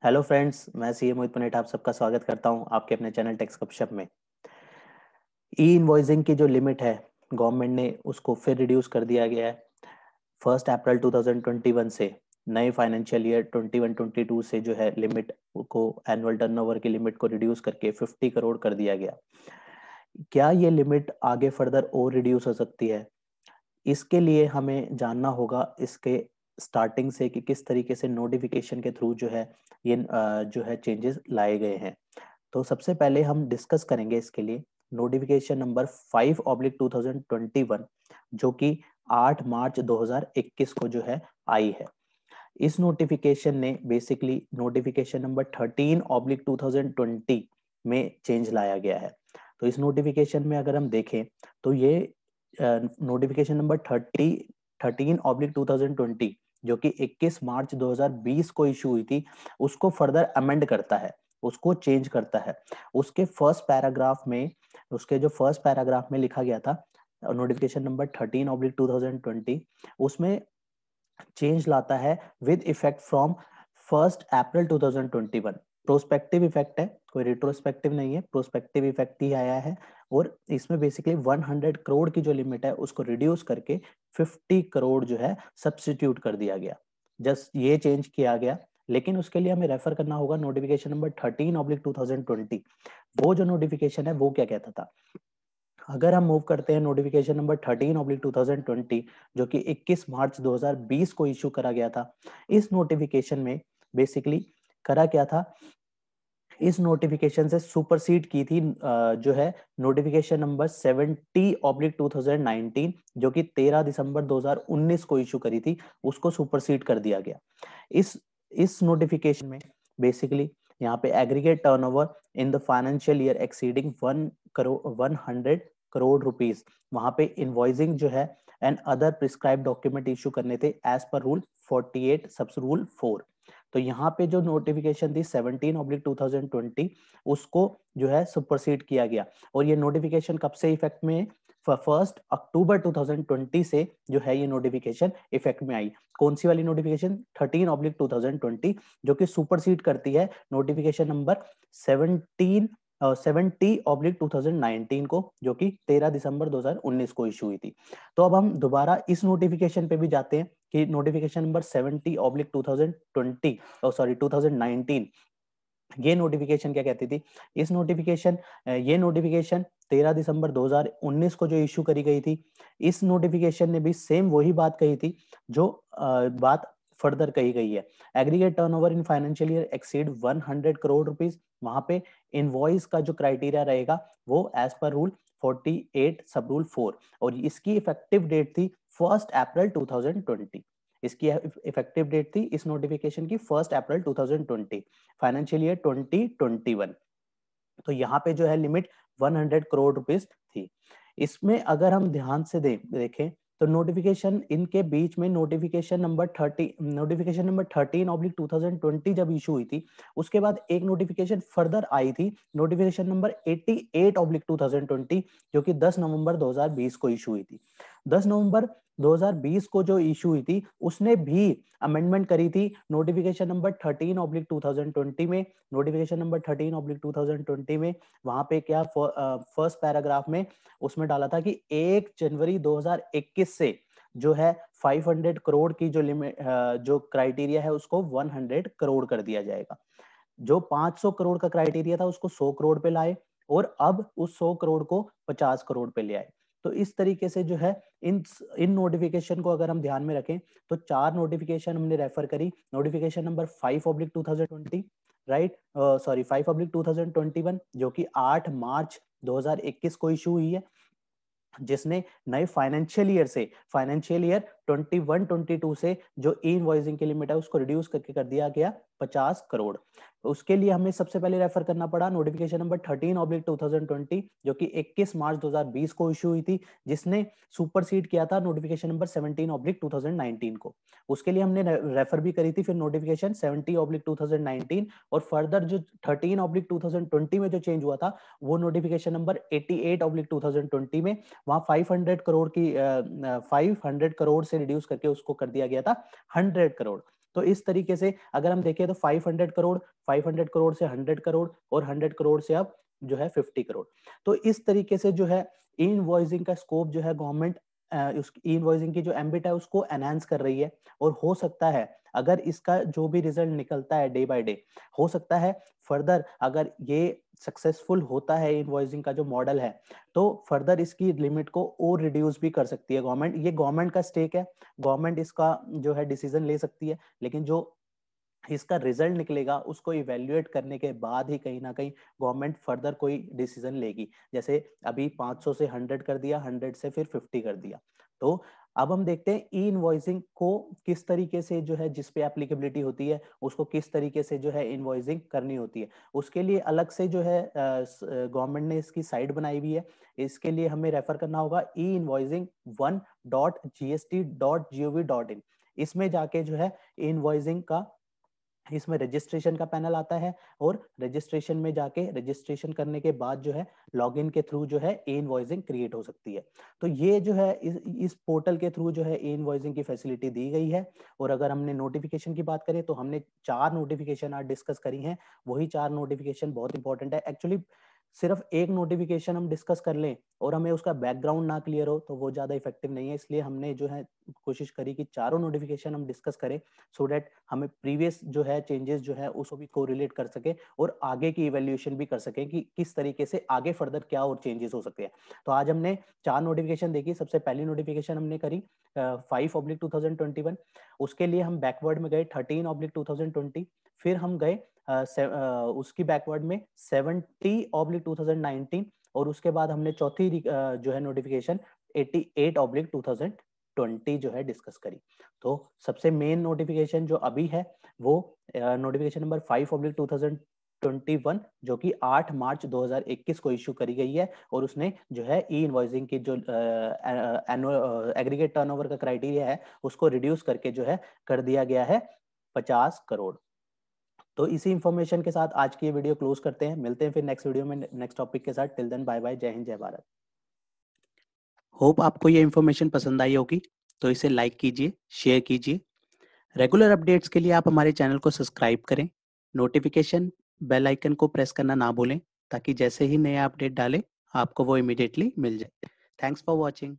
Hello friends, मैं CA मोहित Punnett आप सबका स्वागत करता हूं आपके अपने चैनल टेक्स गपशप में। ई इनवॉइसिंग की जो लिमिट है गवर्नमेंट ने उसको फिर रिड्यूस कर दिया गया है 1 अप्रैल 2021 से। नए फाइनेंशियल ईयर 21-22 से जो है लिमिट को एनुअल टर्नओवर की लिमिट को रिड्यूस करके 50 करोड़ कर दिया गया। क्या ये लिमिट आगे फर्दर और रिड्यूस हो सकती है? इसके लिए हमें जानना होगा इसके स्टार्टिंग से कि किस तरीके से नोटिफिकेशन के थ्रू जो है ये जो है चेंजेस लाए गए हैं। तो सबसे पहले हम डिस्कस करेंगे इसके लिए नोटिफिकेशन नंबर 5/2021 जो कि 8 मार्च 2021 को जो है आई है। इस नोटिफिकेशन ने बेसिकली नोटिफिकेशन नंबर 13/2020 में चेंज लाया गया है। तो इस नोटिफिकेशन में अगर हम देखें तो ये नोटिफिकेशन नंबर 13/2020 जो कि 21 मार्च 2020 को इशू हुई थी उसको फर्दर अमेंड करता है, उसको चेंज करता है। उसके फर्स्ट पैराग्राफ में लिखा गया था नोटिफिकेशन नंबर 13/2020 उसमें चेंज लाता है with effect from 1 April 2021। Prospective effect है, कोई रिट्रोस्पेक्टिव नहीं है, प्रोस्पेक्टिव इफेक्ट ही आया है। और इसमें बेसिकली 100 करोड़ की जो लिमिट है उसको रिड्यूस करके 50 करोड़ जो है सब्स्टिट्यूट कर दिया गया। जस्ट ये चेंज किया गया, लेकिन उसके लिए हमें रेफर करना होगा नोटिफिकेशन नंबर 13/2020। वो जो नोटिफिकेशन है वो क्या कहता था। अगर हम मूव करते हैं नोटिफिकेशन नंबर 13/2020 जो कि 21 मार्च 2020 को इशू करा गया था। इस नोटिफिकेशन में बेसिकली करा क्या था, इस नोटिफिकेशन से सुपरसीड की थी जो है नोटिफिकेशन नंबर 70/2019 जो कि 13 दिसंबर 2019 को इशू करी थी, उसको सुपरसीड कर दिया गया। इस नोटिफिकेशन में बेसिकली यहाँ पे aggregate turnover in the financial year exceeding 100 crore rupees, वहां पे इनवॉइसिंग जो है and other prescribe document issue करने थे as per rule 48 subs rule 4। तो यहाँ पे जो नोटिफिकेशन थी 17/2020 उसको जो है सुपरसीड किया गया। और ये नोटिफिकेशन कब से इफेक्ट में? 1 अक्टूबर 2020 से जो है ये नोटिफिकेशन इफेक्ट में आई। कौन सी वाली नोटिफिकेशन? 13/2020 जो कि सुपरसीड करती है नोटिफिकेशन नंबर 70/2019 को, जो कि 13 दिसंबर 2019 को इशू हुई थी। तो अब हम दोबारा इस नोटिफिकेशन पे भी जाते हैं कि नोटिफिकेशन नंबर 2019 ये नोटिफिकेशन क्या कहती थी। ये नोटिफिकेशन 13 दिसंबर 2019 को जो इशू करी गई थी, इस नोटिफिकेशन ने भी सेम वही बात कही थी जो बात फर्दर कही गई है। Aggregate turnover in financial year exceed 100 crore rupees, वहां पे इनवॉइस का जो क्राइटेरिया रहेगा वो एज पर रूल 48 सब रूल 4। और इसकी इफेक्टिव डेट थी 1 अप्रैल 2020। इसकी इफेक्टिव डेट थी इस नोटिफिकेशन की 1 अप्रैल 2020, फाइनेंशियल ईयर 2021। तो यहाँ पे जो है लिमिट 100 करोड़ रुपीस थी। इसमें अगर हम ध्यान से देखें तो नोटिफिकेशन इनके बीच में नोटिफिकेशन नंबर 13/2020 जब इशू हुई थी, उसके बाद एक नोटिफिकेशन फर्दर आई थी, नोटिफिकेशन नंबर 88/2020 जो कि 10 नवंबर 2020 को इशू हुई थी। 10 नवंबर 2020 को जो इशू हुई थी उसने भी अमेंडमेंट करी थी नोटिफिकेशन नंबर 13/2020 में। नोटिफिकेशन नंबर 13/2020 में वहां पे क्या फर्स्ट पैराग्राफ में उसमें डाला था कि 1 जनवरी 2021 से जो है 500 करोड़ की जो लिमिट जो क्राइटेरिया है उसको 100 करोड़ कर दिया जाएगा। जो 500 करोड़ का क्राइटेरिया था उसको 100 करोड़ पे लाए और अब उस 100 करोड़ को 50 करोड़ पे ले आए। तो इस तरीके से जो है इन नोटिफिकेशन को अगर हम ध्यान में रखें तो 4 नोटिफिकेशन हमने रेफर करी। नोटिफिकेशन नंबर 5/2020, राइट, सॉरी 5/2021 जो कि 8 मार्च 2021 को इशू हुई है, जिसने नए फाइनेंशियल ईयर 21-22 से जो ई इनवॉइसिंग की लिमिट है उसको रिड्यूस करके कर दिया गया 50 करोड़। उसके लिए हमें सबसे पहले रेफर करना पड़ा नोटिफिकेशन नंबर 13/2020 जो कि 21 मार्च 2020 को इशू हुई थी, जिसने सुपरसीड किया था नोटिफिकेशन नंबर 17/2019 को। उसके लिए हमने रेफर भी करी थी फिर नोटिफिकेशन 70/2019 और फर्दर जो 13/2020 में जो चेंज हुआ था वो नोटिफिकेशन नंबर 88/2020 में, वहां 500 करोड़ से रिड्यूस करके उसको कर दिया गया था 100 करोड़। तो इस तरीके से अगर हम देखें तो 500 करोड़, 500 करोड़ से 100 करोड़ और 100 करोड़ से अब जो है 50 करोड़। तो इस तरीके से जो है ई इनवॉइसिंग का स्कोप जो है गवर्नमेंट उस ई इनवॉइसिंग की जो एम्बिट है उसको एनहांस कर रही है। और हो सकता है अगर इसका जो भी रिजल्ट निकलता है डे बाय डे, हो सकता है फर्दर अगर ये सक्सेसफुल होता है इनवॉइसिंग का जो मॉडल है, तो फर्दर इसकी लिमिट को और रिड्यूस भी कर सकती है गवर्नमेंट। ये गवर्नमेंट का स्टेक है, गवर्नमेंट इसका जो है डिसीजन ले सकती है, लेकिन जो इसका रिजल्ट निकलेगा उसको इवेल्युएट करने के बाद ही कहीं ना कहीं गवर्नमेंट फर्दर कोई डिसीजन लेगी। जैसे अभी 500 से 100 कर दिया, 100 से फिर 50 कर दिया। तो अब हम देखते हैं ई इनवॉइसिंग को किस तरीके से जो है जिस पे एप्लीकेबिलिटी होती है उसको किस तरीके से जो है इनवॉइसिंग करनी होती है। उसके लिए अलग से जो है गवर्नमेंट ने इसकी साइट बनाई हुई है। इसके लिए हमें रेफर करना होगा e-invoicing1.gst.gov.in। इसमें जाके जो है इनवॉइसिंग का इसमें रजिस्ट्रेशन का पैनल आता है और रजिस्ट्रेशन में जाके रजिस्ट्रेशन करने के बाद जो है लॉगिन के थ्रू जो है ई इनवॉइसिंग क्रिएट हो सकती है। तो ये जो है इस पोर्टल के थ्रू जो है ई इनवॉइसिंग की फैसिलिटी दी गई है। और अगर हमने नोटिफिकेशन की बात करें तो हमने 4 नोटिफिकेशन आज डिस्कस करी हैं। वही 4 नोटिफिकेशन बहुत इंपॉर्टेंट है। एक्चुअली सिर्फ एक नोटिफिकेशन हम डिस्कस कर लें और हमें उसका बैकग्राउंड ना क्लियर हो तो वो ज्यादा इफेक्टिव नहीं है। इसलिए हमने जो है कोशिश करी कि चारों नोटिफिकेशन हम डिस्कस करें, सो दैट हमें प्रीवियस जो है चेंजेस जो है उसको भी कोरिलेट कर सके और आगे की इवैल्यूएशन भी कर सके कि किस तरीके से आगे फर्दर क्या और चेंजेस हो सकते हैं। तो आज हमने 4 नोटिफिकेशन देखी। सबसे पहली नोटिफिकेशन हमने करी 5/2021। उसके लिए हम बैकवर्ड में गए 13/2020। फिर हम गए उसकी बैकवर्ड में 70/2019 और उसके बाद हमने चौथी जो है नोटिफिकेशन 88/2020 जो है डिस्कस करी। तो सबसे मेन नोटिफिकेशन जो अभी है वो नोटिफिकेशन नंबर 5/2021 जो कि 8 मार्च 2021 को इश्यू करी गई है। और उसने जो है ई इनवॉइसिंग की जो एग्रीगेट टर्नओवर का क्राइटेरिया है उसको रिड्यूस करके जो है कर दिया गया है 50 करोड़। तो इसी इंफॉर्मेशन के साथ आज की ये वीडियो क्लोज करते हैं। मिलते हैं फिर नेक्स्ट वीडियो में नेक्स्ट टॉपिक के साथ। टिल देन बाय बाय, जय हिंद जय भारत। होप आपको ये इन्फॉर्मेशन पसंद आई होगी, तो इसे लाइक कीजिए, शेयर कीजिए। रेगुलर अपडेट्स के लिए आप हमारे चैनल को सब्सक्राइब करें। नोटिफिकेशन बेल आइकन को प्रेस करना ना भूलें ताकि जैसे ही नया अपडेट डालें आपको वो इमीडिएटली मिल जाए। Thanks for watching.